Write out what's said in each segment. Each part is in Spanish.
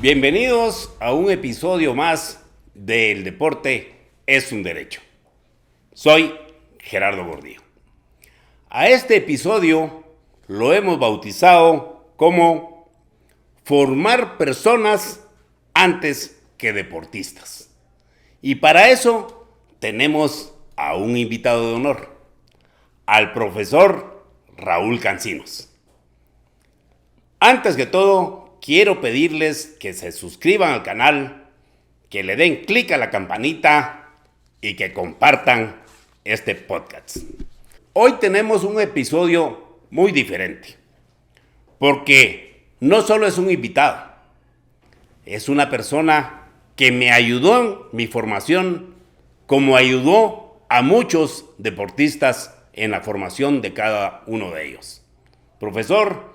Bienvenidos a un episodio más de El Deporte es un Derecho. Soy Gerardo Gordillo. A este episodio lo hemos bautizado como Formar personas antes que deportistas. Y para eso tenemos a un invitado de honor, al profesor Raúl Cancinos. Antes que todo, quiero pedirles que se suscriban al canal, que le den clic a la campanita y que compartan este podcast. Hoy tenemos un episodio muy diferente, porque no solo es un invitado, es una persona que me ayudó en mi formación, como ayudó a muchos deportistas en la formación de cada uno de ellos. Profesor,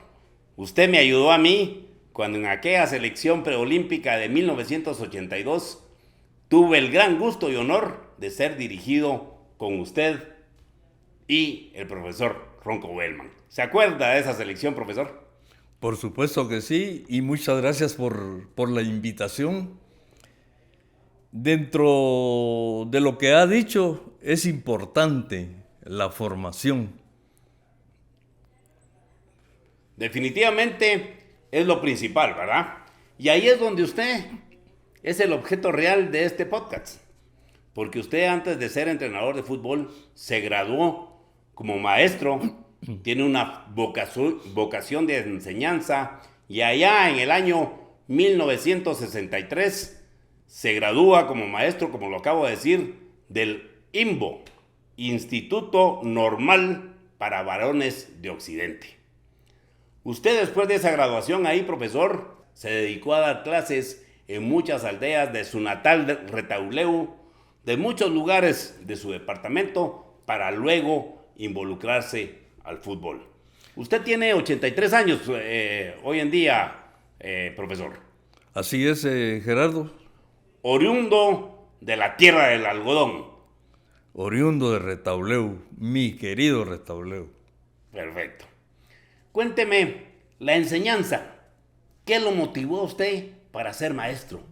usted me ayudó a mí cuando en aquella selección preolímpica de 1982 tuve el gran gusto y honor de ser dirigido con usted y el profesor Ronco Bellman. ¿Se acuerda de esa selección, profesor? Por supuesto que sí, y muchas gracias por la invitación. Dentro de lo que ha dicho, es importante la formación. Definitivamente es lo principal, ¿verdad? Y ahí es donde usted es el objeto real de este podcast. Porque usted antes de ser entrenador de fútbol se graduó como maestro, tiene una vocación de enseñanza y allá en el año 1963 se gradúa como maestro, como lo acabo de decir, del INVO, Instituto Normal para Varones de Occidente. Usted después de esa graduación ahí, profesor, se dedicó a dar clases en muchas aldeas de su natal Retauleu, de muchos lugares de su departamento, para luego involucrarse al fútbol. Usted tiene 83 años hoy en día, profesor. Así es, Gerardo, Oriundo de la tierra del algodón. oriundo de Retauleu, mi querido Retauleu. Perfecto. Cuénteme, la enseñanza, ¿qué lo motivó a usted para ser maestro?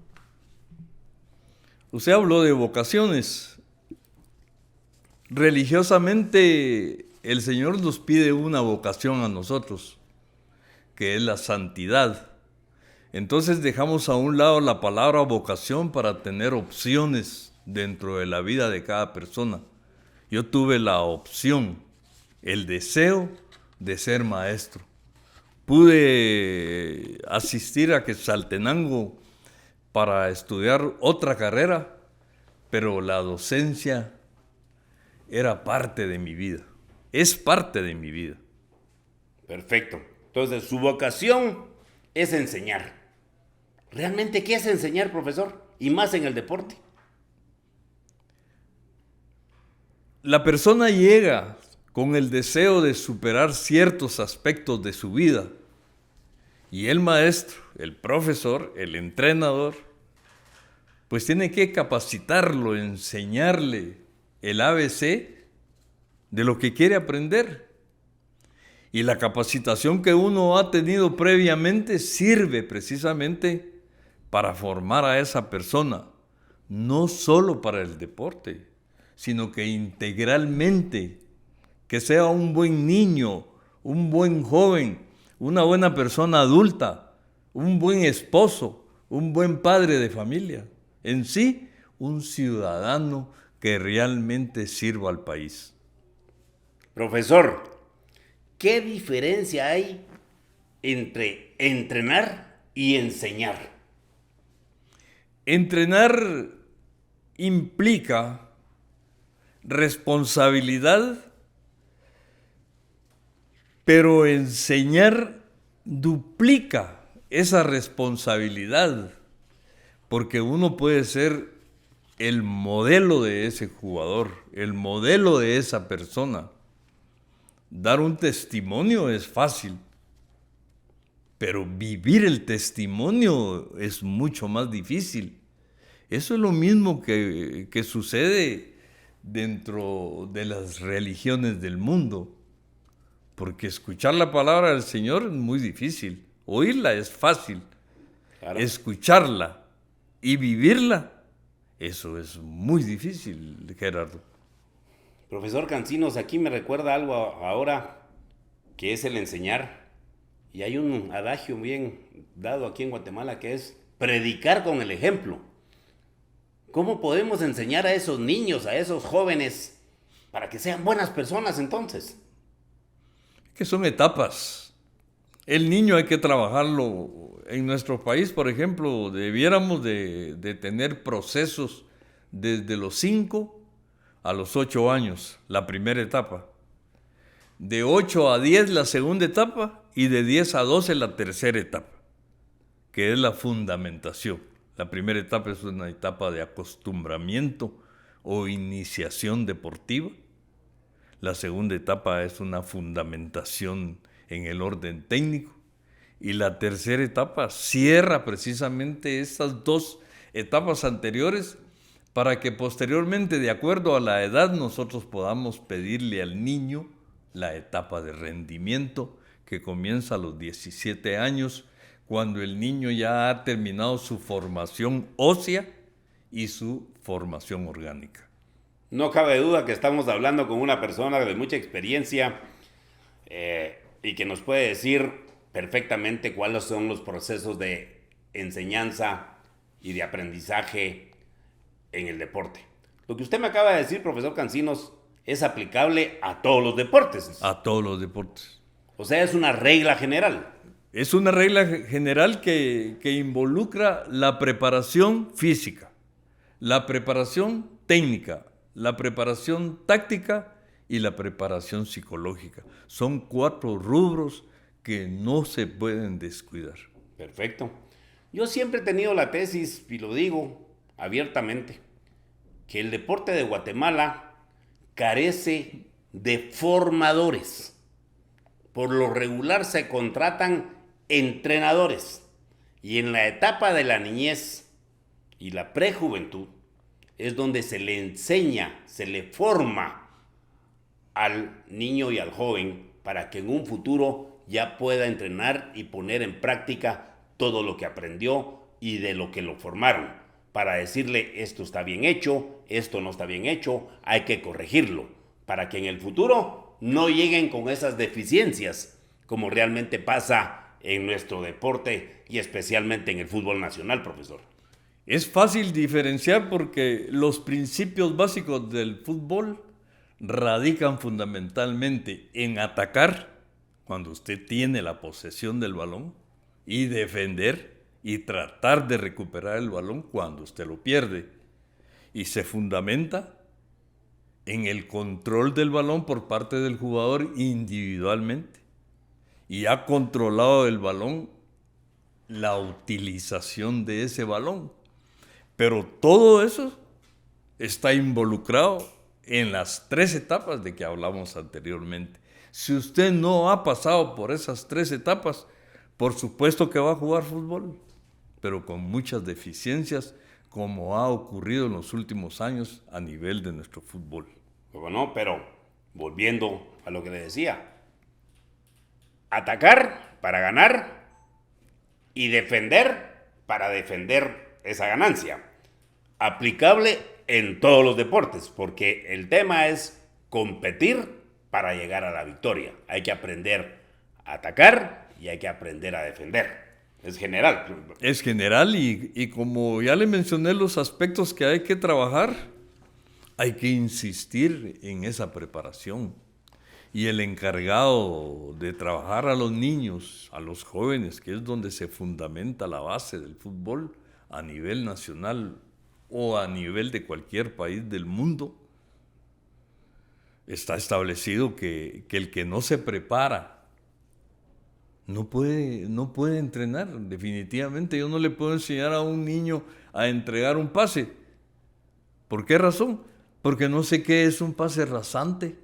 Usted habló de vocaciones. Religiosamente, el Señor nos pide una vocación a nosotros, que es la santidad. Entonces dejamos a un lado la palabra vocación para tener opciones dentro de la vida de cada persona. Yo tuve la opción, el deseo de ser maestro. Pude asistir a Quetzaltenango para estudiar otra carrera, pero la docencia era parte de mi vida, es parte de mi vida. Perfecto. Entonces, su vocación es enseñar. ¿Realmente qué es enseñar, profesor? Y más en el deporte. La persona llega con el deseo de superar ciertos aspectos de su vida y el maestro, el profesor, el entrenador, pues tiene que capacitarlo, enseñarle el ABC de lo que quiere aprender. Y la capacitación que uno ha tenido previamente sirve precisamente para formar a esa persona, no solo para el deporte, sino que integralmente, que sea un buen niño, un buen joven, una buena persona adulta, un buen esposo, un buen padre de familia. En sí, un ciudadano que realmente sirva al país. Profesor, ¿qué diferencia hay entre entrenar y enseñar? Entrenar implica responsabilidad, pero enseñar duplica esa responsabilidad, porque uno puede ser el modelo de ese jugador, el modelo de esa persona. Dar un testimonio es fácil, pero vivir el testimonio es mucho más difícil. Eso es lo mismo que sucede dentro de las religiones del mundo. Porque escuchar la palabra del Señor es muy difícil, oírla es fácil, Claro. escucharla y vivirla, eso es muy difícil, Gerardo. Profesor Cancinos, aquí me recuerda algo ahora, que es el enseñar. Y hay un adagio bien dado aquí en Guatemala que es predicar con el ejemplo. ¿Cómo podemos enseñar a esos niños, a esos jóvenes, para que sean buenas personas entonces? Que son etapas. El niño hay que trabajarlo. En nuestro país, por ejemplo, debiéramos de tener procesos desde los 5 a los 8 años, la primera etapa. De 8 a 10 la segunda etapa y de 10 a 12 la tercera etapa, que es la fundamentación. La primera etapa es una etapa de acostumbramiento o iniciación deportiva. La segunda etapa es una fundamentación en el orden técnico. Y la tercera etapa cierra precisamente estas dos etapas anteriores para que posteriormente, de acuerdo a la edad, nosotros podamos pedirle al niño la etapa de rendimiento que comienza a los 17 años, cuando el niño ya ha terminado su formación ósea y su formación orgánica. No cabe duda que estamos hablando con una persona de mucha experiencia y que nos puede decir perfectamente cuáles son los procesos de enseñanza y de aprendizaje en el deporte. Lo que usted me acaba de decir, profesor Cancinos, es aplicable a todos los deportes. A todos los deportes. O sea, es una regla general. Es una regla general que involucra la preparación física, la preparación técnica, la preparación táctica y la preparación psicológica. Son 4 rubros que no se pueden descuidar. Perfecto. Yo siempre he tenido la tesis, y lo digo abiertamente, que el deporte de Guatemala carece de formadores. Por lo regular se contratan entrenadores. Y en la etapa de la niñez y la prejuventud es donde se le enseña, se le forma al niño y al joven para que en un futuro ya pueda entrenar y poner en práctica todo lo que aprendió y de lo que lo formaron, para decirle esto está bien hecho, esto no está bien hecho, hay que corregirlo, para que en el futuro no lleguen con esas deficiencias, como realmente pasa en nuestro deporte y especialmente en el fútbol nacional, profesor. Es fácil diferenciar porque los principios básicos del fútbol radican fundamentalmente en atacar cuando usted tiene la posesión del balón y defender y tratar de recuperar el balón cuando usted lo pierde. Y se fundamenta en el control del balón por parte del jugador individualmente. Y ha controlado el balón, la utilización de ese balón. Pero todo eso está involucrado en las 3 etapas de que hablamos anteriormente. Si usted no ha pasado por esas 3 etapas, por supuesto que va a jugar fútbol, pero con muchas deficiencias, como ha ocurrido en los últimos años a nivel de nuestro fútbol. Bueno, pero volviendo a lo que le decía, atacar para ganar y defender para defender esa ganancia. Aplicable en todos los deportes, porque el tema es competir para llegar a la victoria. Hay que aprender a atacar y hay que aprender a defender. Es general. Es general y como ya le mencioné los aspectos que hay que trabajar, hay que insistir en esa preparación. Y el encargado de trabajar a los niños, a los jóvenes, que es donde se fundamenta la base del fútbol a nivel nacional o a nivel de cualquier país del mundo, está establecido que el que no se prepara no puede entrenar. Definitivamente yo no le puedo enseñar a un niño a entregar un pase. ¿Por qué razón? Porque no sé qué es un pase rasante,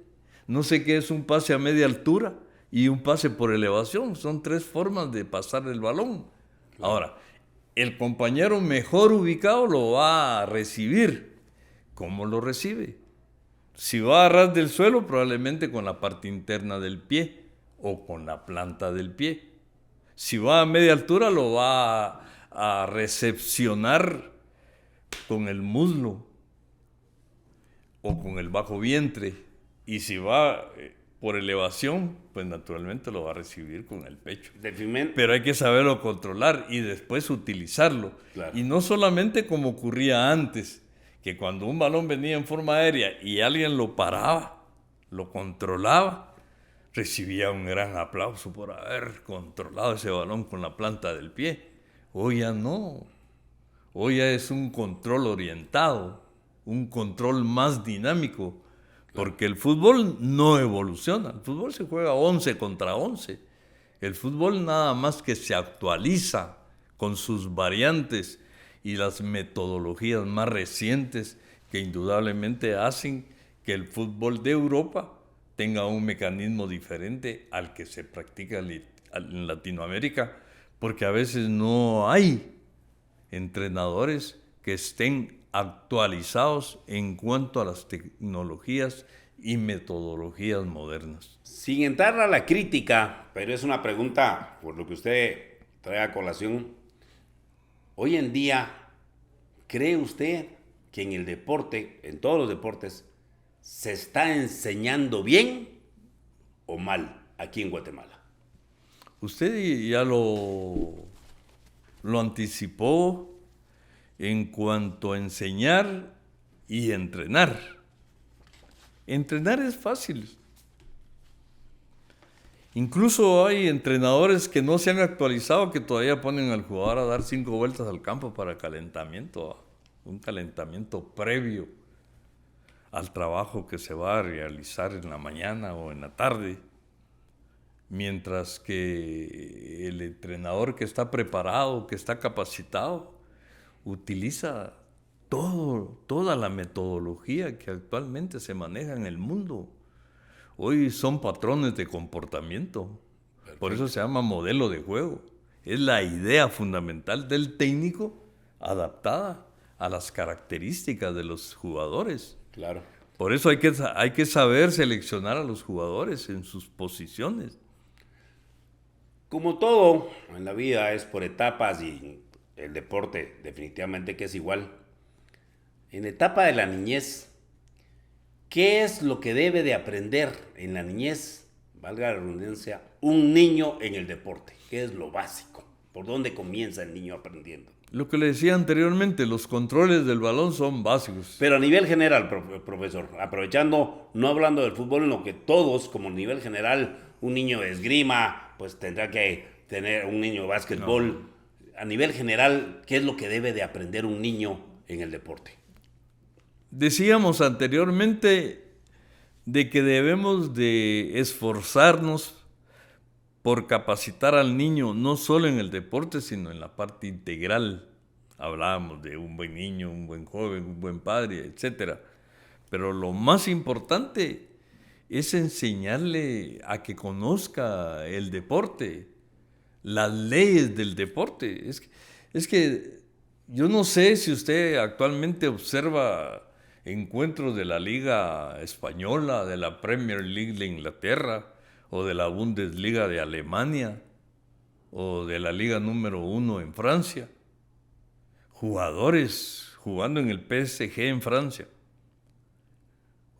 no sé qué es un pase a media altura y un pase por elevación. Son 3 formas de pasar el balón. Ahora, el compañero mejor ubicado lo va a recibir. ¿Cómo lo recibe? Si va a ras del suelo, probablemente con la parte interna del pie o con la planta del pie. Si va a media altura, lo va a recepcionar con el muslo o con el bajo vientre, y si va por elevación, pues naturalmente lo va a recibir con el pecho. Pero hay que saberlo controlar y después utilizarlo. Claro. Y no solamente como ocurría antes, que cuando un balón venía en forma aérea y alguien lo paraba, lo controlaba, recibía un gran aplauso por haber controlado ese balón con la planta del pie. Hoy ya no. Hoy ya es un control orientado, un control más dinámico, porque el fútbol no evoluciona. El fútbol se juega 11 contra 11. El fútbol nada más que se actualiza con sus variantes y las metodologías más recientes que indudablemente hacen que el fútbol de Europa tenga un mecanismo diferente al que se practica en Latinoamérica, porque a veces no hay entrenadores que estén actualizados en cuanto a las tecnologías y metodologías modernas. Sin entrar a la crítica, pero es una pregunta por lo que usted trae a colación. Hoy en día, ¿cree usted que en el deporte, en todos los deportes, se está enseñando bien o mal aquí en Guatemala? Usted ya lo anticipó en cuanto a enseñar y entrenar. Entrenar es fácil. Incluso hay entrenadores que no se han actualizado que todavía ponen al jugador a dar 5 vueltas al campo para calentamiento, un calentamiento previo al trabajo que se va a realizar en la mañana o en la tarde. Mientras que el entrenador que está preparado, que está capacitado, utiliza toda la metodología que actualmente se maneja en el mundo. Hoy son patrones de comportamiento. Perfecto. Por eso se llama modelo de juego. Es la idea fundamental del técnico adaptada a las características de los jugadores. Claro. Por eso hay que saber seleccionar a los jugadores en sus posiciones. Como todo en la vida es por etapas y el deporte definitivamente que es igual. En la etapa de la niñez, ¿qué es lo que debe de aprender en la niñez, valga la redundancia, un niño en el deporte? ¿Qué es lo básico? ¿Por dónde comienza el niño aprendiendo? Lo que le decía anteriormente, los controles del balón son básicos. Pero a nivel general, profesor, aprovechando, no hablando del fútbol, en lo que todos, como a nivel general, un niño de esgrima, pues tendrá que tener un niño de básquetbol. No. A nivel general, ¿qué es lo que debe de aprender un niño en el deporte? Decíamos anteriormente de que debemos de esforzarnos por capacitar al niño, no solo en el deporte, sino en la parte integral. Hablábamos de un buen niño, un buen joven, un buen padre, etc. Pero lo más importante es enseñarle a que conozca el deporte, las leyes del deporte. Es que yo no sé si usted actualmente observa encuentros de la Liga Española, de la Premier League de Inglaterra, o de la Bundesliga de Alemania, o de la Liga número 1 en Francia. Jugadores jugando en el PSG en Francia.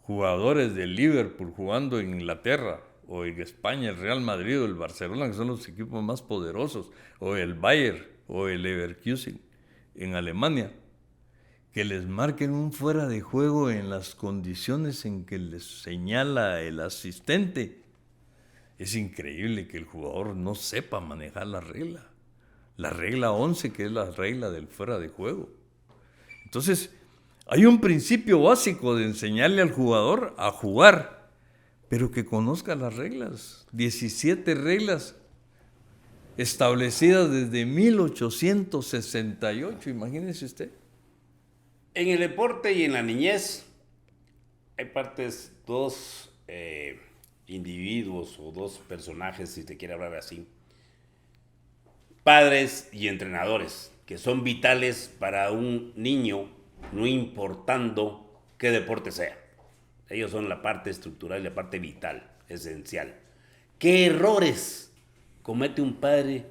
Jugadores del Liverpool jugando en Inglaterra, o en España, el Real Madrid o el Barcelona, que son los equipos más poderosos, o el Bayern o el Leverkusen en Alemania, que les marquen un fuera de juego en las condiciones en que les señala el asistente. Es increíble que el jugador no sepa manejar la regla 11, que es la regla del fuera de juego. Entonces, hay un principio básico de enseñarle al jugador a jugar, pero que conozca las reglas. 17 reglas establecidas desde 1868, imagínese usted. En el deporte y en la niñez hay dos individuos o dos personajes, si te quiere hablar así, padres y entrenadores, que son vitales para un niño, no importando qué deporte sea. Ellos son la parte estructural y la parte vital, esencial. ¿Qué errores comete un padre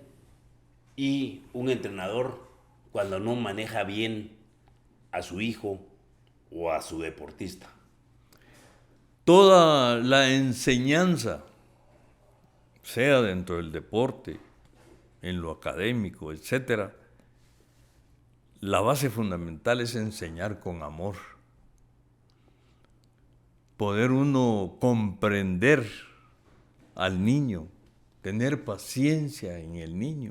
y un entrenador cuando no maneja bien a su hijo o a su deportista? Toda la enseñanza, sea dentro del deporte, en lo académico, etcétera, la base fundamental es enseñar con amor. Poder uno comprender al niño, tener paciencia en el niño,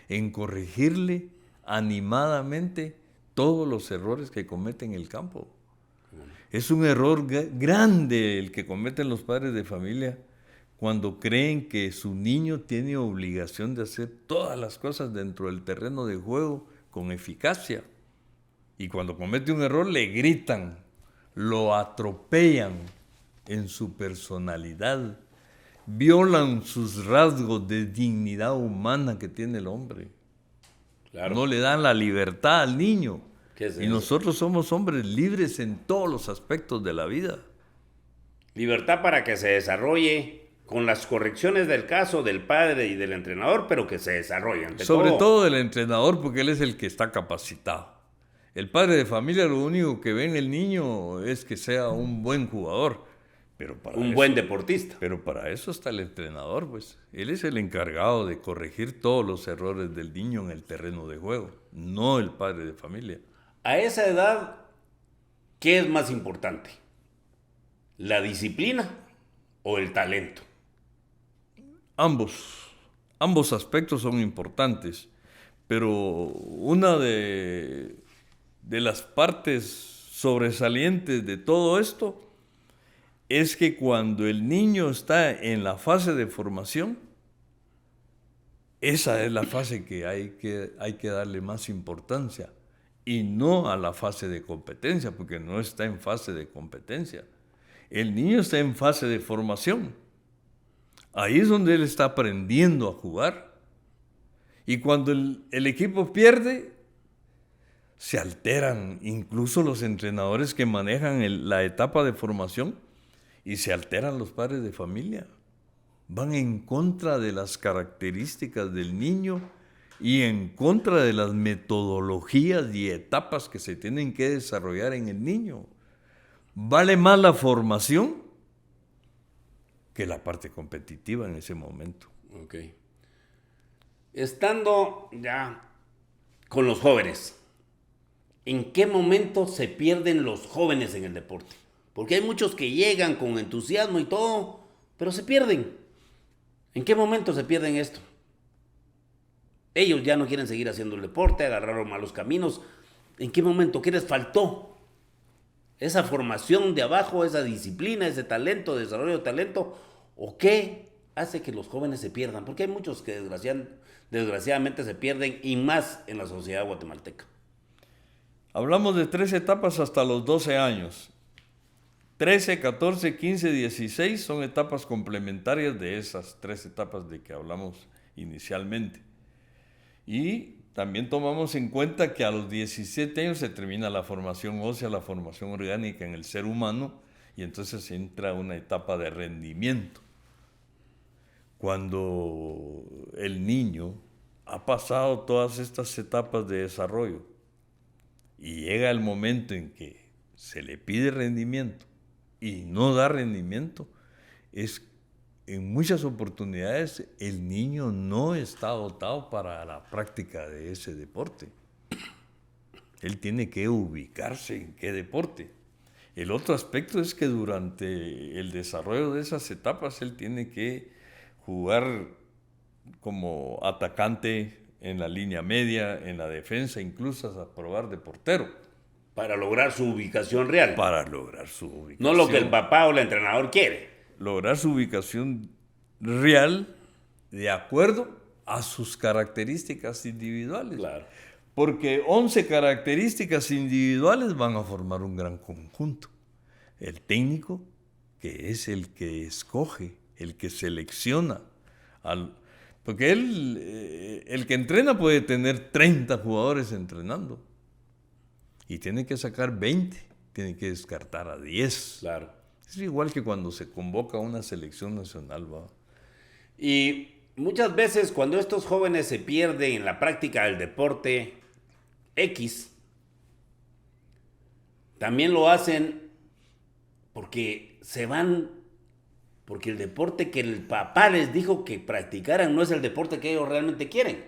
en corregirle animadamente todos los errores que comete en el campo. Es un error grande el que cometen los padres de familia cuando creen que su niño tiene obligación de hacer todas las cosas dentro del terreno de juego con eficacia. Y cuando comete un error le gritan, lo atropellan en su personalidad, violan sus rasgos de dignidad humana que tiene el hombre. Claro. No le dan la libertad al niño. ¿Qué es Y eso? nosotros somos hombres libres en todos los aspectos de la vida. Libertad para que se desarrolle con las correcciones del caso del padre y del entrenador, pero que se desarrolle ante Sobre todo del entrenador, porque él es el que está capacitado. El padre de familia lo único que ve en el niño es que sea un buen jugador. Pero para un eso, buen deportista. Pero para eso está el entrenador, pues. Él es el encargado de corregir todos los errores del niño en el terreno de juego, no el padre de familia. A esa edad, ¿qué es más importante? ¿La disciplina o el talento? Ambos aspectos son importantes, pero una de las partes sobresalientes de todo esto es que cuando el niño está en la fase de formación, esa es la fase que hay que darle más importancia y no a la fase de competencia, porque no está en fase de competencia. El niño está en fase de formación. Ahí es donde él está aprendiendo a jugar. Y cuando el equipo pierde, se alteran incluso los entrenadores que manejan la etapa de formación y se alteran los padres de familia. Van en contra de las características del niño y en contra de las metodologías y etapas que se tienen que desarrollar en el niño. Vale más la formación que la parte competitiva en ese momento. Ok. Estando ya con los jóvenes, ¿en qué momento se pierden los jóvenes en el deporte? Porque hay muchos que llegan con entusiasmo y todo, pero se pierden. ¿En qué momento se pierden esto? Ellos ya no quieren seguir haciendo el deporte, agarraron malos caminos. ¿En qué momento? ¿Qué les faltó? Esa formación de abajo, esa disciplina, ese talento, desarrollo de talento, ¿o qué hace que los jóvenes se pierdan? Porque hay muchos que desgraciadamente se pierden, y más en la sociedad guatemalteca. Hablamos de 3 etapas hasta los 12 años. 13, 14, 15, 16 son etapas complementarias de esas 3 etapas de que hablamos inicialmente. Y también tomamos en cuenta que a los 17 años se termina la formación ósea, la formación orgánica en el ser humano, y entonces entra una etapa de rendimiento. Cuando el niño ha pasado todas estas etapas de desarrollo y llega el momento en que se le pide rendimiento y no da rendimiento, en muchas oportunidades el niño no está dotado para la práctica de ese deporte. Él tiene que ubicarse en qué deporte. El otro aspecto es que durante el desarrollo de esas etapas él tiene que jugar como atacante en la línea media, en la defensa, incluso a probar de portero. Para lograr su ubicación real. Para lograr su ubicación. No lo que el papá o el entrenador quiere. Lograr su ubicación real de acuerdo a sus características individuales. Claro. Porque 11 características individuales van a formar un gran conjunto. El técnico, que es el que escoge, el que selecciona. Porque el que entrena puede tener 30 jugadores entrenando. Y tiene que sacar 20, tiene que descartar a 10. Claro. Es igual que cuando se convoca a una selección nacional, ¿va? Y muchas veces cuando estos jóvenes se pierden en la práctica del deporte, X, también lo hacen porque se van, porque el deporte que el papá les dijo que practicaran no es el deporte que ellos realmente quieren.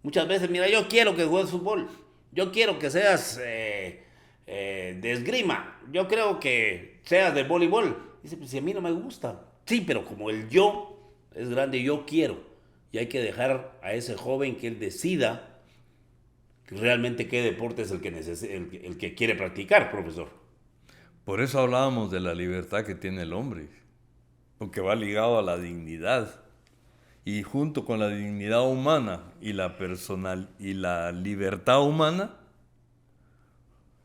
Muchas veces, mira, yo quiero que juegues fútbol, yo quiero que seas de esgrima, yo creo que seas de voleibol. Dice, pues si a mí no me gusta. Sí, pero como el yo es grande, yo quiero. Y hay que dejar a ese joven que él decida realmente qué deporte es el que quiere practicar, profesor. Por eso hablábamos de la libertad que tiene el hombre, porque va ligado a la dignidad. Y junto con la dignidad humana y la libertad humana,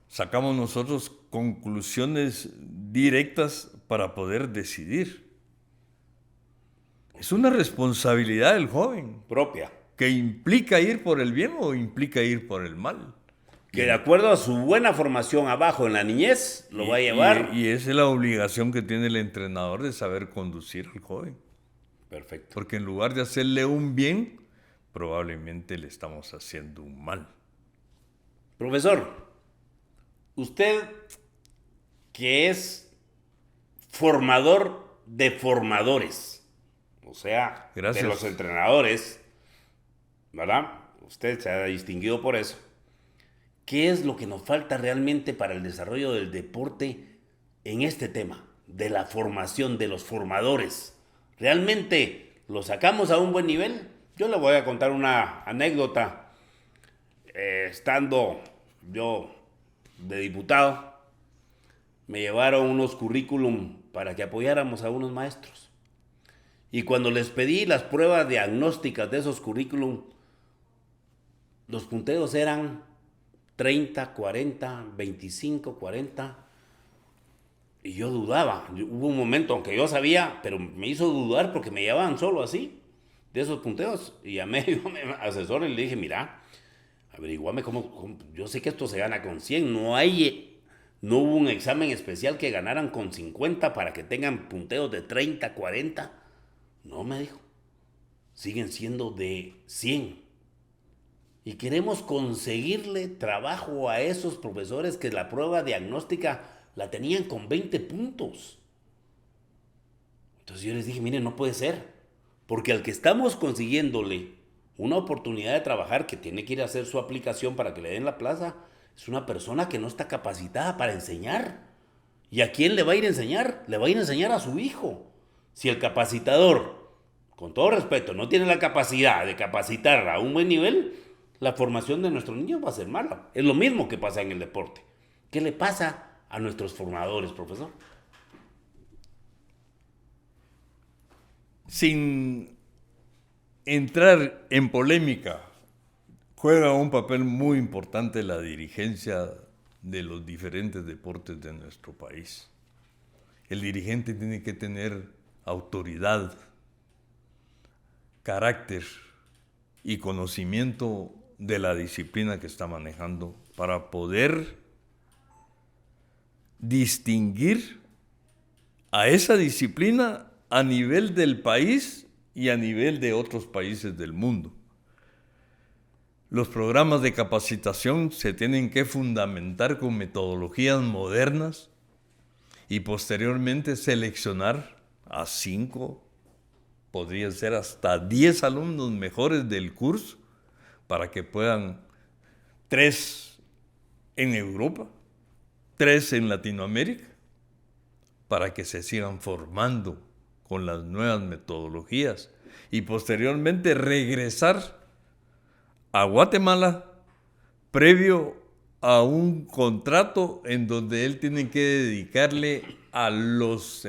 sacamos nosotros conclusiones directas para poder decidir. Es una responsabilidad del joven, Propia. que implica ir por el bien o implica ir por el mal. Que de acuerdo a su buena formación abajo en la niñez, lo va a llevar. Y esa es la obligación que tiene el entrenador de saber conducir al joven. Perfecto. Porque en lugar de hacerle un bien, probablemente le estamos haciendo un mal. Profesor, usted que es formador de formadores, o sea, Gracias. de los entrenadores, ¿verdad? Usted se ha distinguido por eso. ¿Qué es lo que nos falta realmente para el desarrollo del deporte en este tema? De la formación de los formadores. ¿Realmente lo sacamos a un buen nivel? Yo le voy a contar una anécdota. Estando yo de diputado, me llevaron unos currículum para que apoyáramos a unos maestros. Y cuando les pedí las pruebas diagnósticas de esos currículum, los punteos eran 30, 40, 25, 40. Y yo dudaba. Hubo un momento, aunque yo sabía, pero me hizo dudar porque me llevaban solo así, de esos punteos. Y llamé yo a mi asesor y le dije, mira, averiguame cómo. Yo sé que esto se gana con 100. No hubo un examen especial que ganaran con 50 para que tengan punteos de 30, 40. No, me dijo. Siguen siendo de 100. Y queremos conseguirle trabajo a esos profesores que la prueba diagnóstica la tenían con 20 puntos. Entonces yo les dije, miren, no puede ser. Porque al que estamos consiguiéndole una oportunidad de trabajar, que tiene que ir a hacer su aplicación para que le den la plaza, es una persona que no está capacitada para enseñar. ¿Y a quién le va a ir a enseñar? Le va a ir a enseñar a su hijo. Si el capacitador, con todo respeto, no tiene la capacidad de capacitar a un buen nivel, la formación de nuestros niños va a ser mala. Es lo mismo que pasa en el deporte. ¿Qué le pasa a nuestros formadores, profesor? Sin entrar en polémica, juega un papel muy importante la dirigencia de los diferentes deportes de nuestro país. El dirigente tiene que tener autoridad, carácter y conocimiento de la disciplina que está manejando para poder distinguir a esa disciplina a nivel del país y a nivel de otros países del mundo. Los programas de capacitación se tienen que fundamentar con metodologías modernas y posteriormente seleccionar a 5, podrían ser hasta 10 alumnos mejores del curso para que puedan 3 en Europa, 3 en Latinoamérica, para que se sigan formando con las nuevas metodologías y posteriormente regresar a Guatemala previo a un contrato en donde él tiene que dedicarle a los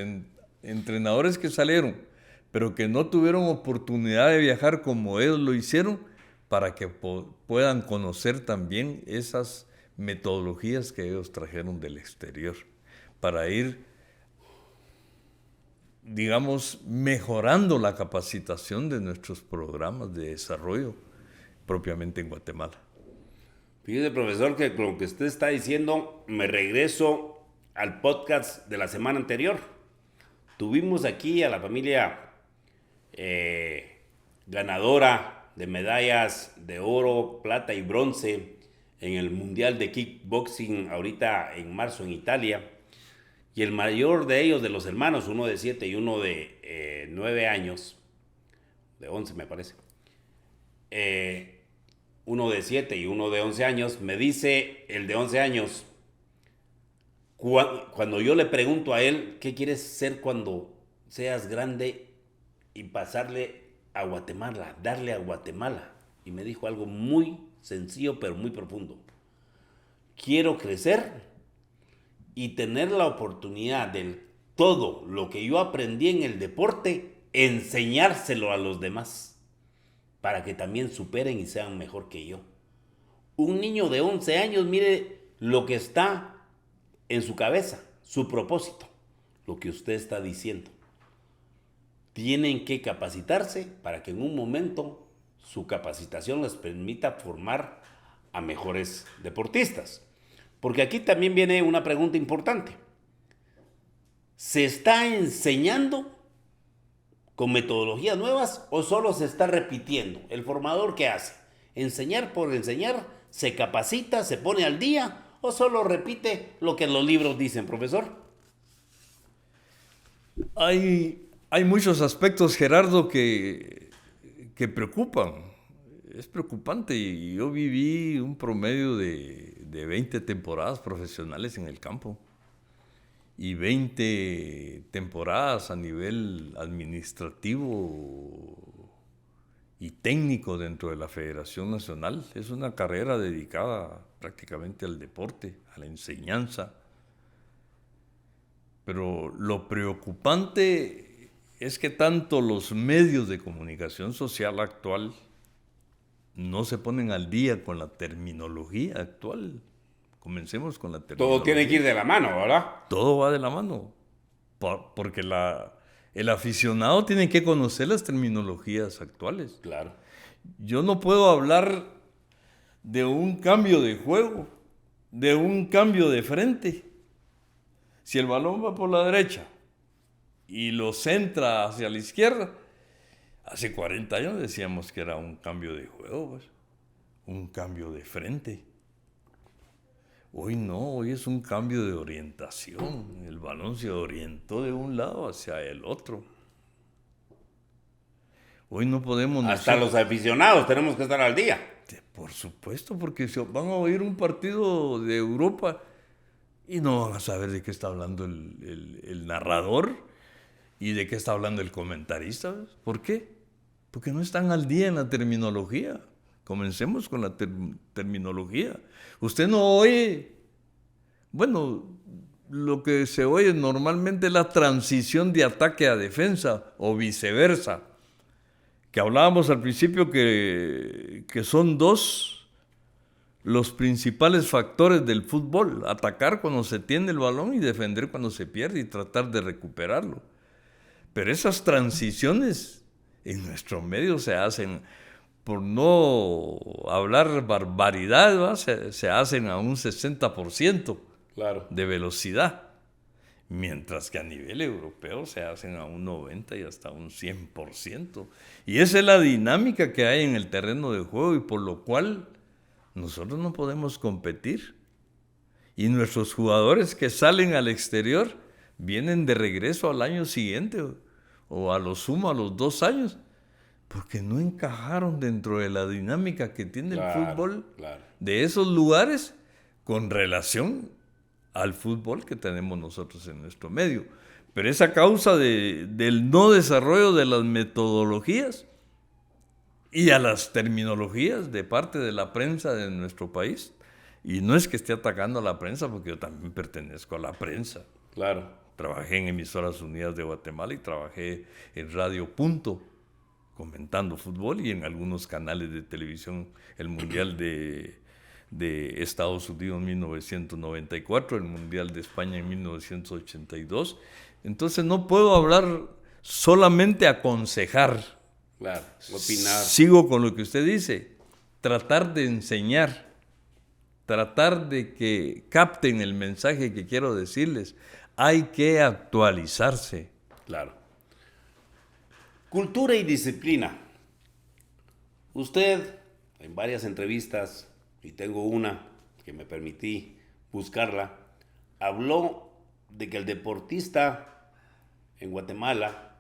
entrenadores que salieron, pero que no tuvieron oportunidad de viajar como ellos lo hicieron, para que puedan conocer también esas metodologías que ellos trajeron del exterior, para ir, digamos, mejorando la capacitación de nuestros programas de desarrollo propiamente en Guatemala. Fíjese, profesor, que con lo que usted está diciendo, me regreso al podcast de la semana anterior. Tuvimos aquí a la familia ganadora de medallas de oro, plata y bronce en el Mundial de Kickboxing ahorita en marzo en Italia. Y el mayor de ellos, de los hermanos, uno de 7 y uno de 9 años, de 11 me parece, uno de 7 y uno de 11 años, me dice el de 11 años, cuando yo le pregunto a él, ¿qué quieres ser cuando seas grande y pasarle a Guatemala, darle a Guatemala? Y me dijo algo muy sencillo pero muy profundo. Quiero crecer y tener la oportunidad de todo lo que yo aprendí en el deporte, enseñárselo a los demás, para que también superen y sean mejor que yo. Un niño de 11 años, mire lo que está en su cabeza, su propósito, lo que usted está diciendo. Tienen que capacitarse para que en un momento su capacitación les permita formar a mejores deportistas. Porque aquí también viene una pregunta importante. ¿Se está enseñando con metodologías nuevas o solo se está repitiendo? ¿El formador qué hace? ¿Enseñar por enseñar? ¿Se capacita? ¿Se pone al día? ¿O solo repite lo que los libros dicen, profesor? Hay muchos aspectos, Gerardo, que preocupan. Es preocupante. Y yo viví un promedio de 20 temporadas profesionales en el campo y 20 temporadas a nivel administrativo y técnico dentro de la Federación Nacional. Es una carrera dedicada prácticamente al deporte, a la enseñanza. Pero lo preocupante es que tanto los medios de comunicación social actual no se ponen al día con la terminología actual. Comencemos con la terminología. Todo tiene que ir de la mano, ¿verdad? Todo va de la mano. Porque el aficionado tiene que conocer las terminologías actuales. Claro. Yo no puedo hablar de un cambio de juego, de un cambio de frente. Si el balón va por la derecha y lo centra hacia la izquierda, hace 40 años decíamos que era un cambio de juego, pues, un cambio de frente. Hoy no, hoy es un cambio de orientación. El balón se orientó de un lado hacia el otro. Hoy no podemos... Hasta los aficionados tenemos que estar al día. Por supuesto, porque van a oír un partido de Europa y no van a saber de qué está hablando el narrador y de qué está hablando el comentarista. ¿Ves? ¿Por qué? Porque no están al día en la terminología. Comencemos con la terminología. Usted no oye, bueno, lo que se oye normalmente es la transición de ataque a defensa o viceversa, que hablábamos al principio que son dos los principales factores del fútbol: atacar cuando se tiene el balón y defender cuando se pierde y tratar de recuperarlo. Pero esas transiciones en nuestro medio se hacen, por no hablar barbaridad, se hacen a un 60% claro, de velocidad, mientras que a nivel europeo se hacen a un 90% y hasta un 100%. Y esa es la dinámica que hay en el terreno de juego y por lo cual nosotros no podemos competir. Y nuestros jugadores que salen al exterior vienen de regreso al año siguiente o a lo sumo a los 2 años, porque no encajaron dentro de la dinámica que tiene el fútbol de esos lugares con relación al fútbol que tenemos nosotros en nuestro medio. Pero es a causa del no desarrollo de las metodologías y a las terminologías de parte de la prensa de nuestro país. Y no es que esté atacando a la prensa, porque yo también pertenezco a la prensa. claro. Trabajé en Emisoras Unidas de Guatemala y trabajé en Radio Punto, comentando fútbol, y en algunos canales de televisión, el Mundial de Estados Unidos en 1994, el Mundial de España en 1982. Entonces no puedo hablar solamente aconsejar. Claro, opinar. Sigo con lo que usted dice, tratar de enseñar, tratar de que capten el mensaje que quiero decirles. Hay que actualizarse. Claro. Cultura y disciplina. Usted, en varias entrevistas, y tengo una que me permití buscarla, habló de que el deportista en Guatemala,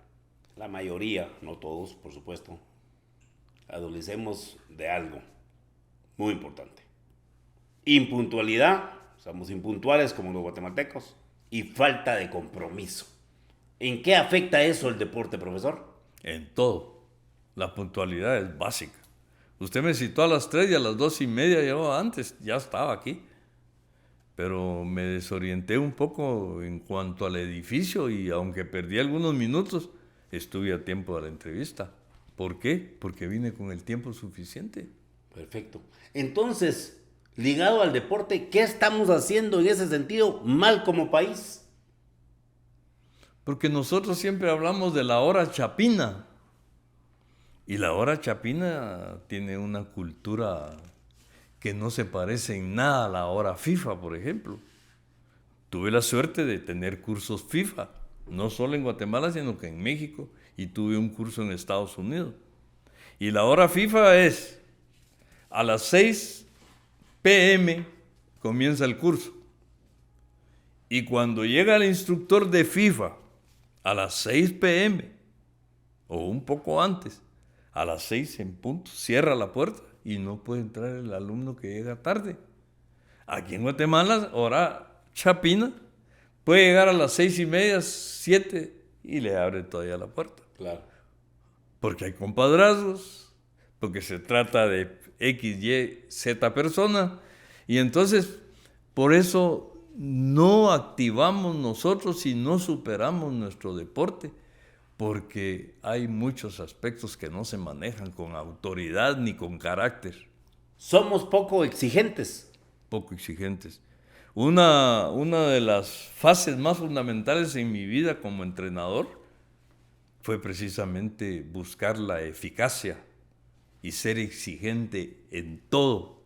la mayoría, no todos, por supuesto, adolecemos de algo muy importante. Impuntualidad, somos impuntuales como los guatemaltecos, y falta de compromiso. ¿En qué afecta eso el deporte, profesor? En todo. La puntualidad es básica. Usted me citó a las 3 y a las 2:30, yo antes ya estaba aquí. Pero me desorienté un poco en cuanto al edificio y aunque perdí algunos minutos, estuve a tiempo de la entrevista. ¿Por qué? Porque vine con el tiempo suficiente. Perfecto. Entonces, ligado al deporte, ¿qué estamos haciendo en ese sentido mal como país? Porque nosotros siempre hablamos de la hora chapina. Y la hora chapina tiene una cultura que no se parece en nada a la hora FIFA, por ejemplo. Tuve la suerte de tener cursos FIFA, no solo en Guatemala, sino que en México, y tuve un curso en Estados Unidos. Y la hora FIFA es a las 6 p.m. comienza el curso. Y cuando llega el instructor de FIFA a las 6 p.m. o un poco antes, a las 6 en punto, cierra la puerta y no puede entrar el alumno que llega tarde. Aquí en Guatemala, hora chapina, puede llegar a las 6:30, 7 y le abre todavía la puerta. Claro. Porque hay compadrazgos, porque se trata de X, Y, Z persona. Y entonces, por eso no activamos nosotros y no superamos nuestro deporte, porque hay muchos aspectos que no se manejan con autoridad ni con carácter. Somos poco exigentes. Poco exigentes. Una de las fases más fundamentales en mi vida como entrenador fue precisamente buscar la eficacia y ser exigente en todo.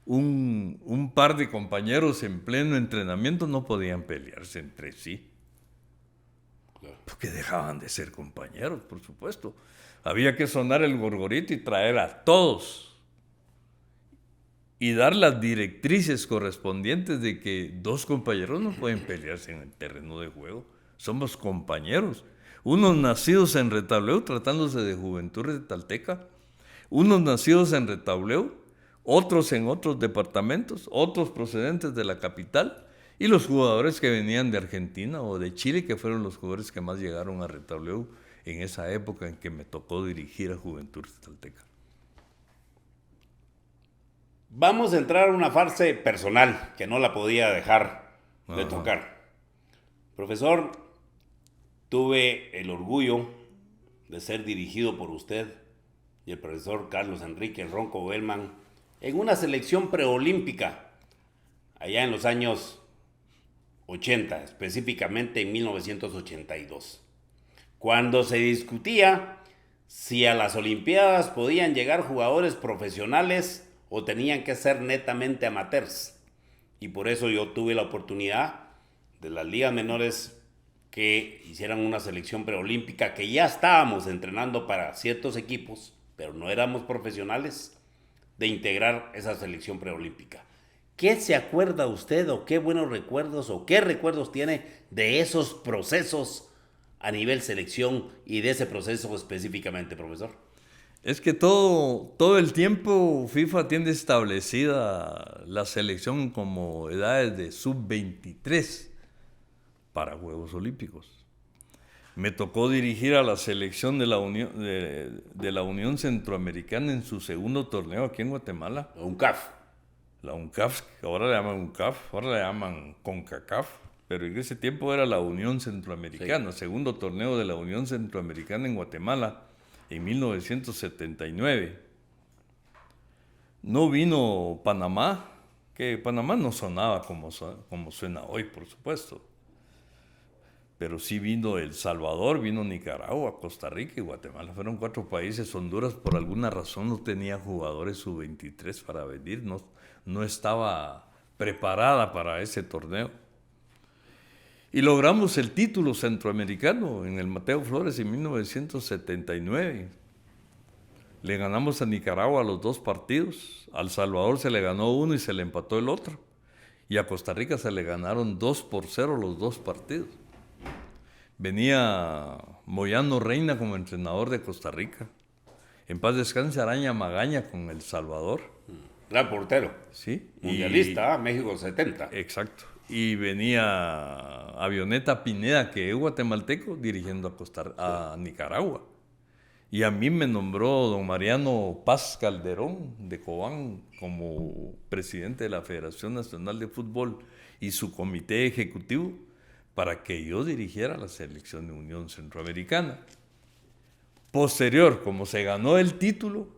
Un par de compañeros en pleno entrenamiento no podían pelearse entre sí. Claro. Porque dejaban de ser compañeros, por supuesto. Había que sonar el gorgorito y traer a todos y dar las directrices correspondientes de que dos compañeros no pueden pelearse en el terreno de juego. Somos compañeros. Unos nacidos en Retableu, tratándose de Juventud Retalteca, unos nacidos en Retableu, otros en otros departamentos, otros procedentes de la capital, y los jugadores que venían de Argentina o de Chile, que fueron los jugadores que más llegaron a Retableu en esa época en que me tocó dirigir a Juventud Retalteca. Vamos a entrar a una fase personal que no la podía dejar de tocar. Profesor, tuve el orgullo de ser dirigido por usted y el profesor Carlos Enrique Ronco Bellman en una selección preolímpica allá en los años 80, específicamente en 1982, cuando se discutía si a las Olimpiadas podían llegar jugadores profesionales o tenían que ser netamente amateurs. Y por eso yo tuve la oportunidad de las ligas menores que hicieran una selección preolímpica, que ya estábamos entrenando para ciertos equipos, pero no éramos profesionales, de integrar esa selección preolímpica. ¿Qué se acuerda usted o qué buenos recuerdos o qué recuerdos tiene de esos procesos a nivel selección y de ese proceso específicamente, profesor? Es que todo el tiempo FIFA tiene establecida la selección como edades de sub-23 para Juegos Olímpicos. Me tocó dirigir a la selección de la Unión Centroamericana en su segundo torneo aquí en Guatemala. La UNCAF. La UNCAF, que ahora le llaman UNCAF, ahora le llaman CONCACAF, pero en ese tiempo era la Unión Centroamericana, sí. Segundo torneo de la Unión Centroamericana en Guatemala en 1979. No vino Panamá, que Panamá no sonaba como suena hoy, por supuesto. Pero sí vino El Salvador, vino Nicaragua, Costa Rica y Guatemala. Fueron 4 países. Honduras, por alguna razón, no tenía jugadores sub-23 para venir. No estaba preparada para ese torneo. Y logramos el título centroamericano en el Mateo Flores en 1979. Le ganamos a Nicaragua los 2 partidos. A El Salvador se le ganó uno y se le empató el otro. Y a Costa Rica se le ganaron 2-0 los 2 partidos. Venía Moyano Reina como entrenador de Costa Rica. En paz descanse Araña Magaña con El Salvador. Gran portero. Sí. Mundialista, México 70. Exacto. Y venía Avioneta Pineda, que es guatemalteco, dirigiendo a Nicaragua. Y a mí me nombró don Mariano Paz Calderón de Cobán como presidente de la Federación Nacional de Fútbol y su comité ejecutivo para que yo dirigiera la selección de Unión Centroamericana. Posterior, como se ganó el título,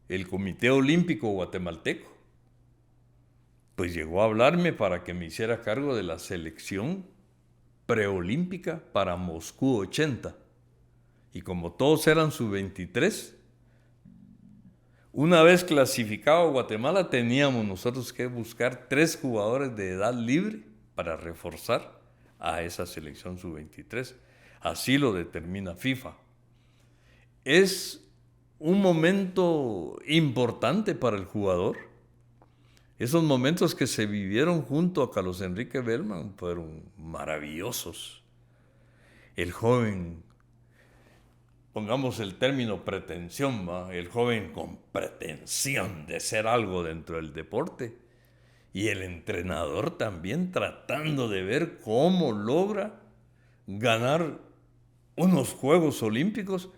el Comité Olímpico Guatemalteco, pues llegó a hablarme para que me hiciera cargo de la selección preolímpica para Moscú 80. Y como todos eran sub-23, una vez clasificado Guatemala, teníamos nosotros que buscar 3 jugadores de edad libre para reforzar a esa selección sub-23. Así lo determina FIFA. Es un momento importante para el jugador. Esos momentos que se vivieron junto a Carlos Enrique Bellman fueron maravillosos. El joven, pongamos el término pretensión, ¿va? El joven con pretensión de ser algo dentro del deporte. Y el entrenador también tratando de ver cómo logra ganar unos Juegos Olímpicos,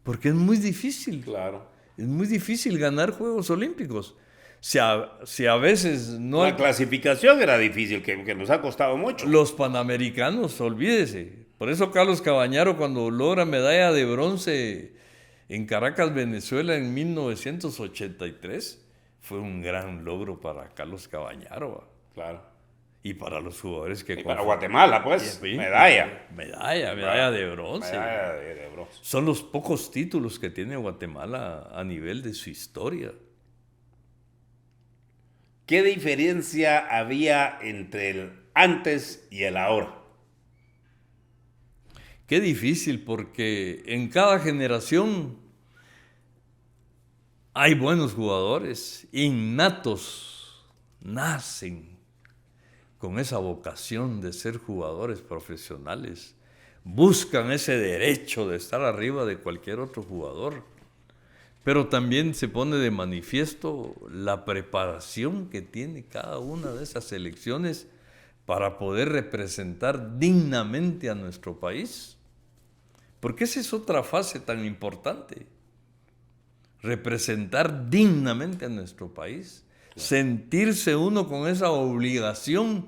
porque es muy difícil. Claro. Es muy difícil ganar Juegos Olímpicos. Si a veces no... La clasificación era difícil, que nos ha costado mucho. Los Panamericanos, olvídese. Por eso Carlos Cabañaro, cuando logra medalla de bronce en Caracas, Venezuela, en 1983, fue un gran logro para Carlos Cabañaro. Claro. Y para los jugadores que... Y para Guatemala, pues, medalla. Medalla de bronce. Medalla de bronce. Son los pocos títulos que tiene Guatemala a nivel de su historia. ¿Qué diferencia había entre el antes y el ahora? Qué difícil, porque en cada generación hay buenos jugadores, innatos, nacen con esa vocación de ser jugadores profesionales, buscan ese derecho de estar arriba de cualquier otro jugador. Pero también se pone de manifiesto la preparación que tiene cada una de esas selecciones para poder representar dignamente a nuestro país. Porque esa es otra fase tan importante. Representar dignamente a nuestro país. Claro. Sentirse uno con esa obligación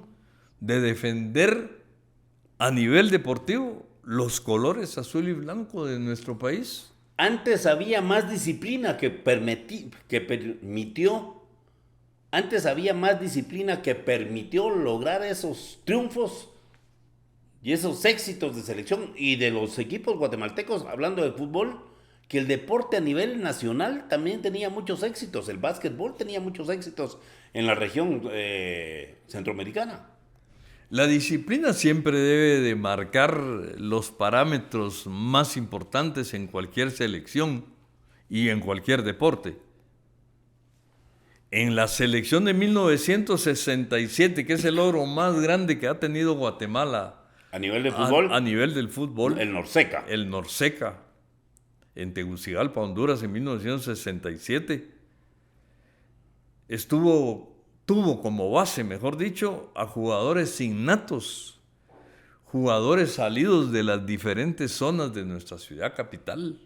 de defender a nivel deportivo los colores azul y blanco de nuestro país. Antes había más disciplina que permitió. Antes había más disciplina que permitió lograr esos triunfos y esos éxitos de selección y de los equipos guatemaltecos, hablando de fútbol, que el deporte a nivel nacional también tenía muchos éxitos. El básquetbol tenía muchos éxitos en la región centroamericana. La disciplina siempre debe de marcar los parámetros más importantes en cualquier selección y en cualquier deporte. En la selección de 1967, que es el logro más grande que ha tenido Guatemala a nivel de fútbol, a nivel del fútbol, el Norseca. El Norseca, en Tegucigalpa, Honduras, en 1967, tuvo como base, mejor dicho, a jugadores innatos, jugadores salidos de las diferentes zonas de nuestra ciudad capital,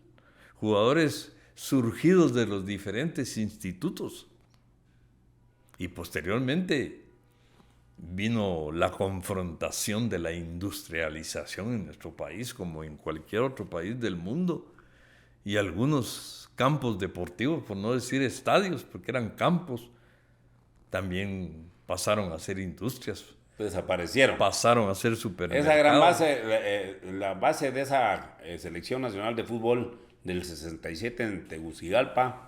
jugadores surgidos de los diferentes institutos. Y posteriormente vino la confrontación de la industrialización en nuestro país, como en cualquier otro país del mundo, y algunos campos deportivos, por no decir estadios, porque eran campos, también pasaron a ser industrias. Desaparecieron. Pasaron a ser supermercados. Esa gran base, la base de esa selección nacional de fútbol del 67 en Tegucigalpa,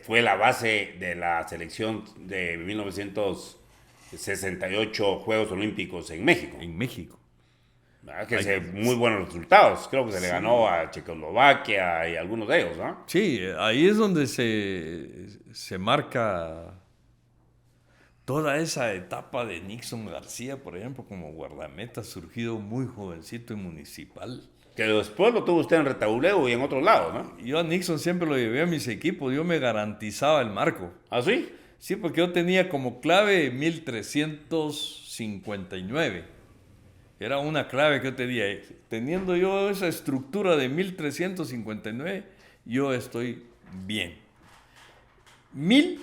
fue la base de la selección de 1968 Juegos Olímpicos en México. En México. Muy buenos resultados. Creo que se le ganó a Checoslovaquia y algunos de ellos, ¿no? Sí, ahí es donde se marca toda esa etapa de Nixon García, por ejemplo, como guardameta, surgido muy jovencito en Municipal. Que después lo tuvo usted en Retauleu y en otros lados, ¿no? Yo a Nixon siempre lo llevé a mis equipos, yo me garantizaba el marco. ¿Ah, sí? Sí, porque yo tenía como clave 1359. Era una clave que yo tenía. Teniendo yo esa estructura de 1359, yo estoy bien. 1000,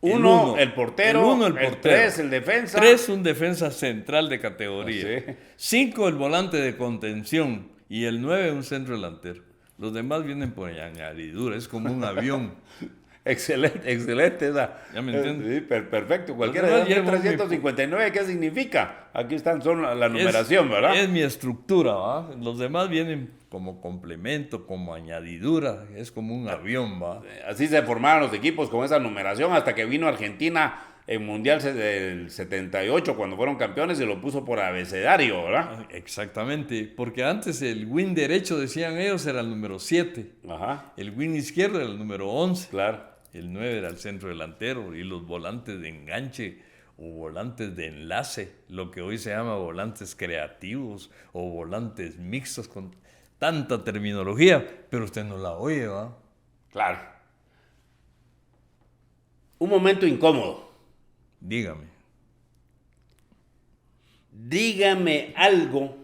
Uno, el portero. El 1, el El portero. 3, el defensa. 3, un defensa central de categoría. Sí. 5, el volante de contención. Y el 9, un centro delantero. Los demás vienen por añadidura. Es como un avión. Excelente, excelente esa. ¿Ya me entiendes? Sí, perfecto. Cualquiera demás de llevo 1359, ¿qué significa? Aquí están, son la numeración, ¿verdad? Es mi estructura, ¿va? Los demás vienen como complemento, como añadidura. Es como un avión, ¿va? Así se formaron los equipos con esa numeración hasta que vino Argentina en Mundial del 78 cuando fueron campeones y lo puso por abecedario, ¿verdad? Exactamente, porque antes el win derecho, decían ellos, era el número 7. Ajá, El win izquierdo era el número 11. claro. El 9 era el centro delantero y los volantes de enganche o volantes de enlace, lo que hoy se llama volantes creativos o volantes mixtos con tanta terminología, pero usted no la oye, ¿va? Claro. Un momento incómodo. Dígame. Dígame algo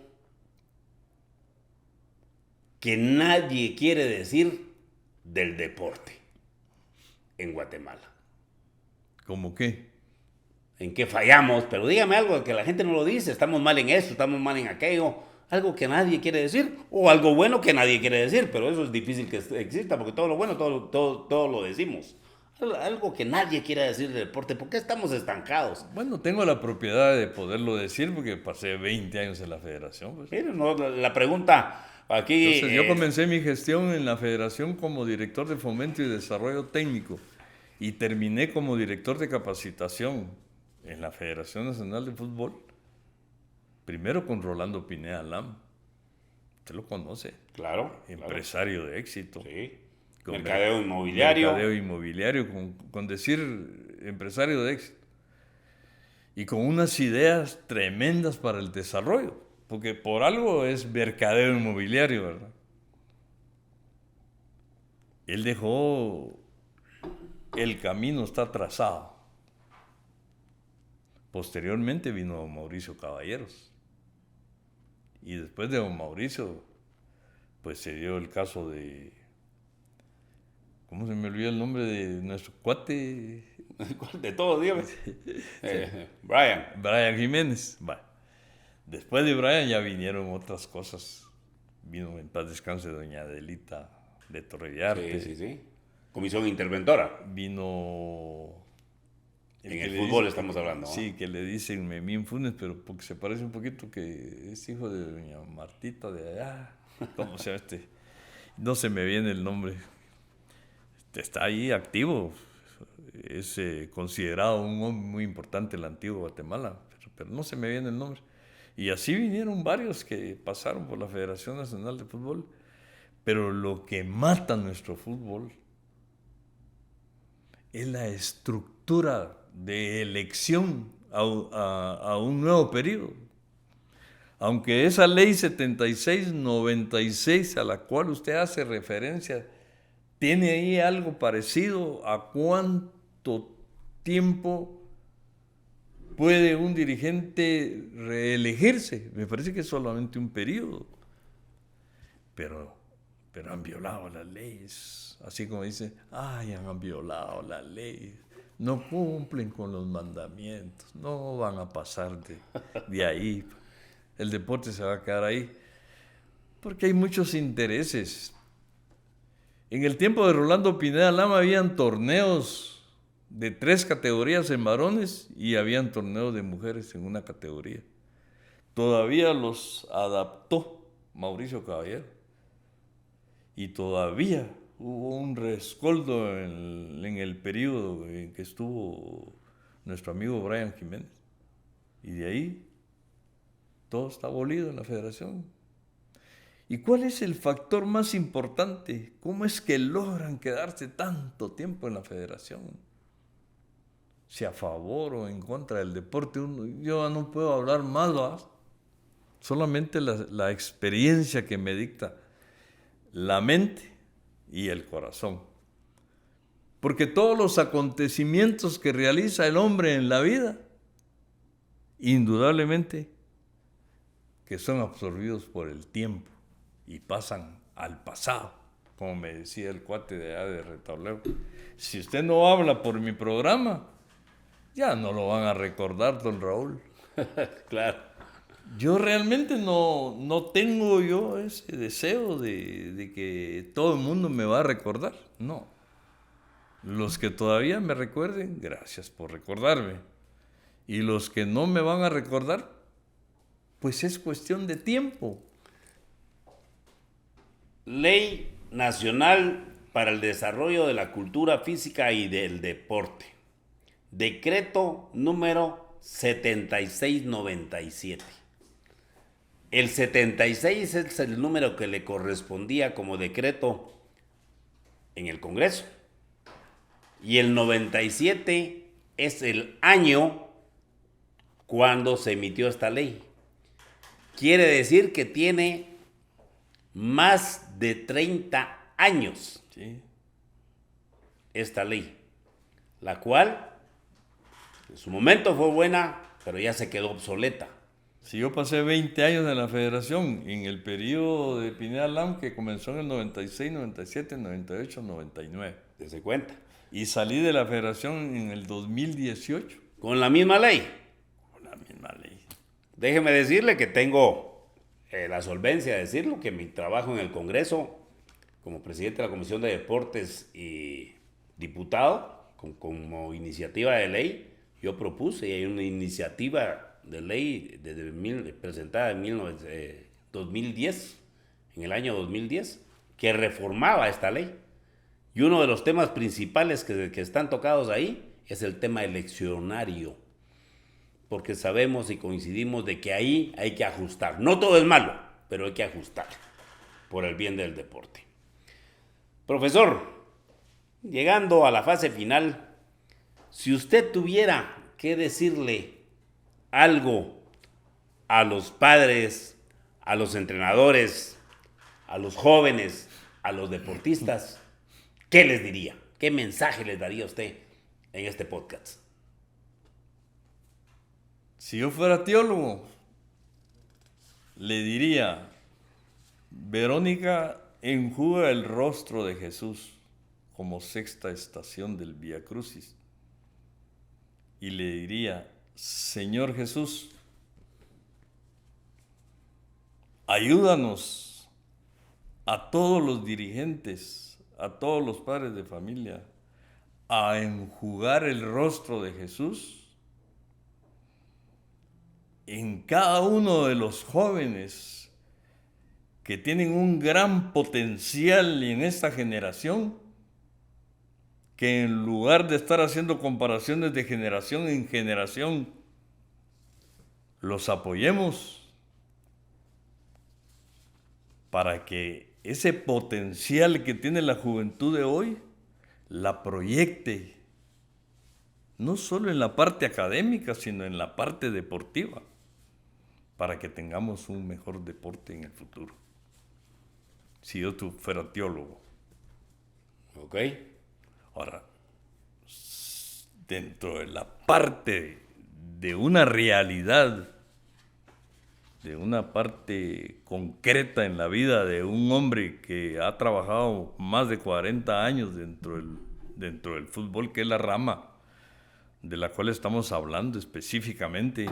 que nadie quiere decir del deporte en Guatemala. ¿Cómo qué? ¿En qué fallamos? Pero dígame algo que la gente no lo dice. Estamos mal en esto, estamos mal en aquello. Algo que nadie quiere decir. O algo bueno que nadie quiere decir. Pero eso es difícil que exista porque todo lo bueno, todo lo decimos. Algo que nadie quiera decir del deporte. ¿Por qué estamos estancados? Bueno, tengo la propiedad de poderlo decir porque pasé 20 años en la federación. Pues. Miren, no, la pregunta aquí... Entonces, yo comencé mi gestión en la federación como director de fomento y desarrollo técnico y terminé como director de capacitación en la Federación Nacional de Fútbol, primero con Rolando Pineda Lam. Usted lo conoce. Claro. Empresario de éxito. Sí. Con Mercadeo inmobiliario. Mercadeo inmobiliario, con decir empresario de éxito. Y con unas ideas tremendas para el desarrollo. Porque por algo es mercadeo inmobiliario, ¿verdad? Él dejó, el camino está trazado. Posteriormente vino don Mauricio Caballeros. Y después de don Mauricio, pues se dio el caso de... ¿Cómo se me olvidó el nombre de nuestro cuate? De todos, dígame. Brian. Brian Jiménez. Bueno, después de Brian ya vinieron otras cosas. Vino en paz descanse doña Adelita de Torrellarte. Sí. Comisión interventora. Vino... En el fútbol estamos hablando, ¿no? Sí, que le dicen Memín Funes, pero porque se parece un poquito que es hijo de doña Martita de allá. ¿Cómo se llama este? No se me viene el nombre. Está ahí activo. Es considerado un hombre muy importante en la antigua Guatemala, pero no se me viene el nombre. Y así vinieron varios que pasaron por la Federación Nacional de Fútbol. Pero lo que mata nuestro fútbol es la estructura de elección a un nuevo periodo. Aunque esa ley 7696 a la cual usted hace referencia tiene ahí algo parecido a cuánto tiempo puede un dirigente reelegirse. Me parece que es solamente un periodo. Pero han violado las leyes. Así como dice, han violado las leyes. No cumplen con los mandamientos. No van a pasar de ahí. El deporte se va a quedar ahí. Porque hay muchos intereses. En el tiempo de Rolando Pineda Lama habían torneos de 3 categorías en varones y habían torneos de mujeres en una categoría. Todavía los adaptó Mauricio Caballero. Y todavía hubo un rescoldo en el periodo en que estuvo nuestro amigo Brian Jiménez. Y de ahí todo está abolido en la federación. ¿Y cuál es el factor más importante? ¿Cómo es que logran quedarse tanto tiempo en la federación? Si a favor o en contra del deporte, yo no puedo hablar más, ¿va? Solamente la experiencia que me dicta la mente y el corazón. Porque todos los acontecimientos que realiza el hombre en la vida, indudablemente que son absorbidos por el tiempo y pasan al pasado, como me decía el cuate de allá de Retableo. Si usted no habla por mi programa, ya no lo van a recordar, don Raúl. Claro. Yo realmente no tengo yo ese deseo de que todo el mundo me va a recordar, no. Los que todavía me recuerden, gracias por recordarme. Y los que no me van a recordar, pues es cuestión de tiempo. Ley Nacional para el Desarrollo de la Cultura Física y del Deporte. Decreto número 7697. El 76 es el número que le correspondía como decreto en el Congreso. Y el 97 es el año cuando se emitió esta ley. Quiere decir que tiene más de 30 años, ¿Sí? Esta ley, la cual en su momento fue buena, pero ya se quedó obsoleta. Si yo pasé 20 años en la federación, en el periodo de Pineda Lam, que comenzó en el 96, 97, 98, 99. Dese cuenta. Y salí de la federación en el 2018. Con la misma ley. Con la misma ley. Déjeme decirle que tengo la solvencia de decirlo, que mi trabajo en el Congreso, como presidente de la Comisión de Deportes y diputado, como iniciativa de ley, yo propuse, y hay una iniciativa de ley presentada en 2010, en el año 2010, que reformaba esta ley. Y uno de los temas principales que están tocados ahí es el tema eleccionario, porque sabemos y coincidimos de que ahí hay que ajustar. No todo es malo, pero hay que ajustar por el bien del deporte. Profesor, llegando a la fase final, si usted tuviera que decirle algo a los padres, a los entrenadores, a los jóvenes, a los deportistas, ¿qué les diría? ¿Qué mensaje les daría usted en este podcast? Si yo fuera teólogo, le diría, Verónica enjuga el rostro de Jesús como sexta estación del Vía Crucis. Y le diría, Señor Jesús, ayúdanos a todos los dirigentes, a todos los padres de familia, a enjugar el rostro de Jesús en cada uno de los jóvenes que tienen un gran potencial en esta generación, que en lugar de estar haciendo comparaciones de generación en generación, los apoyemos para que ese potencial que tiene la juventud de hoy la proyecte, no solo en la parte académica, sino en la parte deportiva, para que tengamos un mejor deporte en el futuro. Si yo fuera teólogo. ¿Ok? Ahora, dentro de la parte de una realidad, de una parte concreta en la vida de un hombre que ha trabajado más de 40 años dentro del fútbol, que es la rama de la cual estamos hablando específicamente,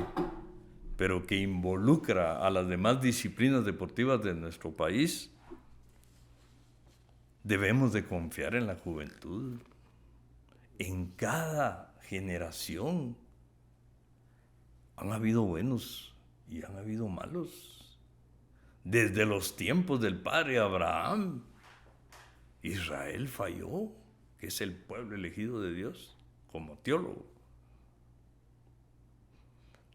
pero que involucra a las demás disciplinas deportivas de nuestro país, debemos de confiar en la juventud. En cada generación han habido buenos y han habido malos. Desde los tiempos del padre Abraham, Israel falló, que es el pueblo elegido de Dios, como teólogo.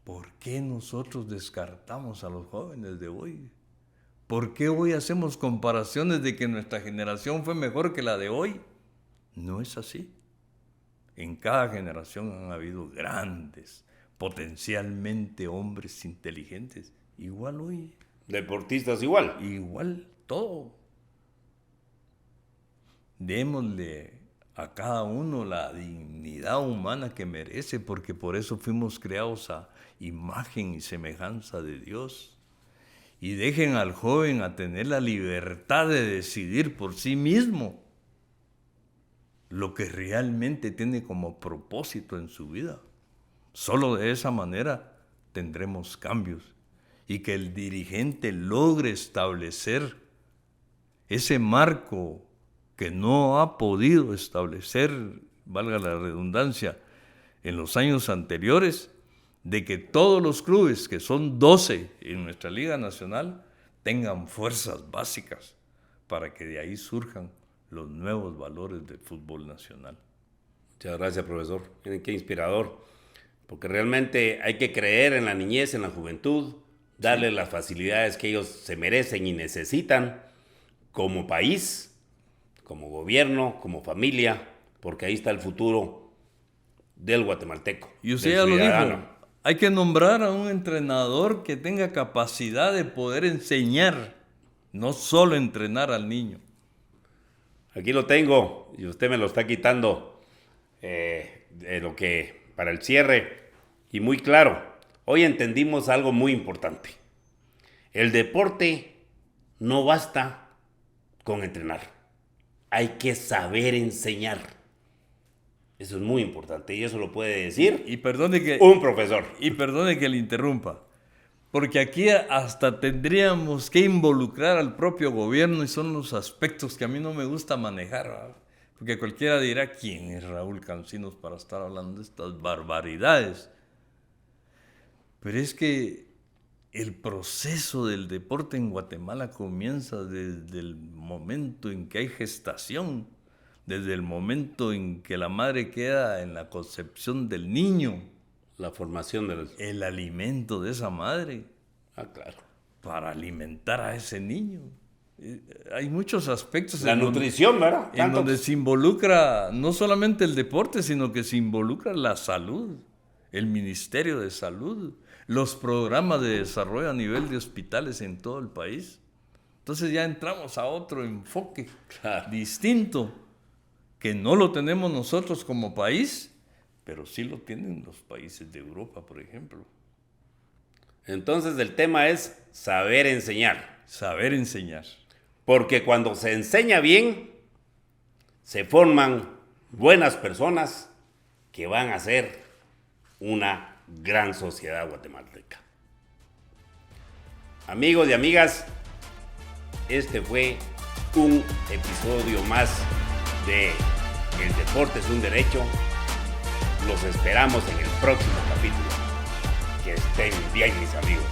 ¿por qué nosotros descartamos a los jóvenes de hoy? ¿Por qué hoy hacemos comparaciones de que nuestra generación fue mejor que la de hoy? No es así. En cada generación han habido grandes, potencialmente hombres inteligentes. Igual hoy. Deportistas igual. Igual todo. Démosle a cada uno la dignidad humana que merece, porque por eso fuimos creados a imagen y semejanza de Dios. Y dejen al joven a tener la libertad de decidir por sí mismo lo que realmente tiene como propósito en su vida. Solo de esa manera tendremos cambios y que el dirigente logre establecer ese marco que no ha podido establecer, valga la redundancia, en los años anteriores, de que todos los clubes, que son 12 en nuestra Liga Nacional, tengan fuerzas básicas para que de ahí surjan los nuevos valores del fútbol nacional. Muchas gracias, profesor. Miren qué inspirador, porque realmente hay que creer en la niñez, en la juventud, darles las facilidades que ellos se merecen y necesitan como país, como gobierno, como familia, porque ahí está el futuro del guatemalteco. Y usted ya lo dijo. Hay que nombrar a un entrenador que tenga capacidad de poder enseñar, no solo entrenar al niño. Aquí lo tengo y usted me lo está quitando de lo que para el cierre. Y muy claro, hoy entendimos algo muy importante. El deporte no basta con entrenar. Hay que saber enseñar. Eso es muy importante y eso lo puede decir un profesor. Y perdone que le interrumpa, porque aquí hasta tendríamos que involucrar al propio gobierno y son los aspectos que a mí no me gusta manejar, ¿verdad? Porque cualquiera dirá, ¿quién es Raúl Cancinos para estar hablando de estas barbaridades? Pero es que el proceso del deporte en Guatemala comienza desde el momento en que hay gestación. Desde el momento en que la madre queda en la concepción del niño. La formación el alimento de esa madre. Claro. Para alimentar a ese niño. Hay muchos aspectos. La nutrición, ¿verdad? En donde se involucra no solamente el deporte, sino que se involucra la salud, el Ministerio de Salud, los programas de desarrollo a nivel de hospitales en todo el país. Entonces ya entramos a otro enfoque distinto, que no lo tenemos nosotros como país, pero sí lo tienen los países de Europa, por ejemplo. Entonces el tema es saber enseñar. Saber enseñar. Porque cuando se enseña bien, se forman buenas personas que van a ser una gran sociedad guatemalteca. Amigos y amigas, este fue un episodio más de El Deporte es un Derecho. Los esperamos en el próximo capítulo. Que estén bien, mis amigos.